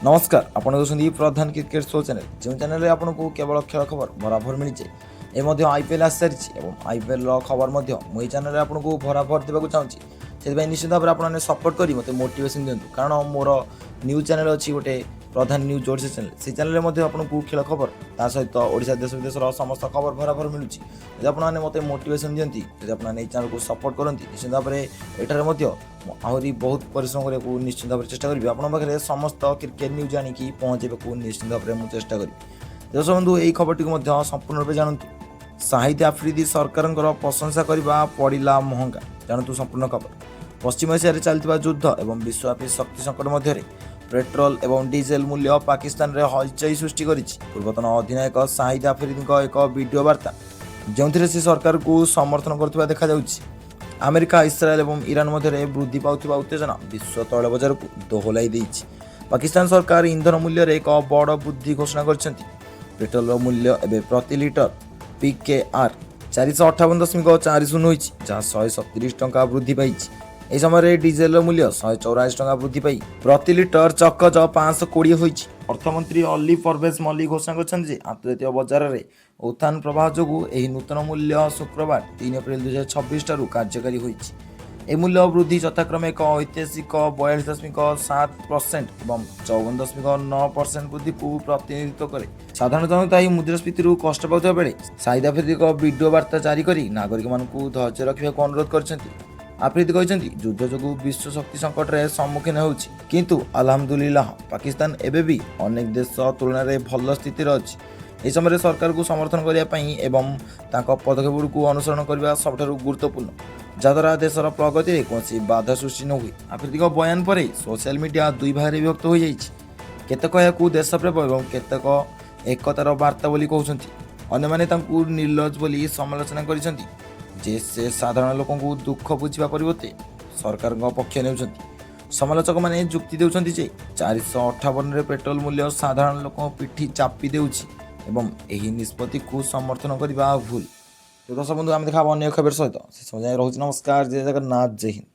नमस्कार आपण देखुं प्रधान cricket show channel जो चैनल आपको केवल खेल खबर बराबर मिल जाए ये आईपीएल आस सारी और आईपीएल खबर मुझे चैनल आपको बराबर देवाक चाहिए से निश्चित भाव में आपने सपोर्ट कर मत मोटिवेशन दिंतु कारण मोर न्यूज चैनल अच्छी गोटे प्रधान न्यूज ओडिशा चैनल से चैनल में आपको खेल खबर ता सहित ओडिशा देश विदेश समस्त खबर बराबर मिलूँ जब आपने मत मोटिवेशन दिखती जब आपने चैनल को सपोर्ट करती निश्चित भाव में एठार आहरी बहुत परिश्रम करने को निश्चित भाव चेष्टा करी आपन पाखे समस्त क्रिकेट न्यूज आनिकी पहुँचे निश्चित भाव में चेष्टा करी दर्शक बंधु यही खबरटी संपूर्ण रूप जानतु शाहिद आफ्रिदी सरकार प्रशंसा करने पड़ा महंगा जानतु संपूर्ण खबर पश्चिम एशिया चलता युद्ध और विश्वव्यापी शक्ति संकट मध्य पेट्रोल एवं डीजेल मूल्य पाकिस्तान में हलचल सृष्टि कर पूर्वतन अधिनायक शाहिद आफ्रिदी एक वीडियो वार्ता जो से सरकार को समर्थन कर देखा अमेरिका इस्राएल और ईरान मध्य वृद्धि पाउथिबा उत्तेजना विश्व तैल बजार को दोहलाई देइछि। पाकिस्तान सरकार इंधन मूल्य रे एक बड़ वृद्धि घोषणा करछन्ति। पेट्रोल मूल्य एवं प्रति लिटर PKR 458.40 होइछि जहाँ 137 टंका वृद्धि पाइछि। एहि समय डीजेल मूल्य 184 टंका वृद्धि पाई प्रति लिटर चकच 520 होइछि। अर्थमंत्री अली परवेज मलिक घोषणा करछन्ति जे अंतर्जातीय बजार में उत्थान प्रवाह जोगु एही नूतन मूल्य शुक्रवार 3 एप्रिल 2026 ठारू कार्यकारी होइछि। ए मूल्य वृद्धि यथाक्रमे एक ऐतिहासिक 42.7% और 54.9% वृद्धि को प्रतिनिधित्व करे। साधारण जनता ही मुद्रास्फीति कष्ट पाउଥିବା बेले शाहिद आफ्रिदी वीडियो वार्ता जारी करी नागरिक मानकु धैर्य रखिବାକୁ अनुरोध करछन्ति। आफ्रिदी कहते युद्ध जो विश्व शक्ति संकट में सम्मुखीन होउछि किंतु अल्हम्दुलिल्लाह पाकिस्तान एबे भी अनेक देश तुलना में भल स्थिति अच्छी। यह समय सरकार को समर्थन करने एवं पदक्षेप को अनुसरण करने सबुठ गुरुत्वपूर्ण जहाद्वारा देशर प्रगति में कौन बाधा सृष्टि न हुए। आफ्रिदी बयान पर सोशल मीडिया दुई भाग में विभक्त हो जाइए। केतक या देशप्रेम और केतक एकतार वार्ता बोली कहते अन्य निर्लज बोली समालोचना कर से साधारण लोक दुख बुझा परिवर्ते सरकार पक्ष ने समालोचक मैंने जुक्ति देउछन्ति जे 458 पेट्रोल मूल्य साधारण लोक पिठी चापी देउछि एवं एही निष्पत्ति को समर्थन करने भूल। तो दर्शक बंधु आम देखा अन्य खबर सहित से समय रोज नमस्कार जय जगन्नाथ जय हिंद।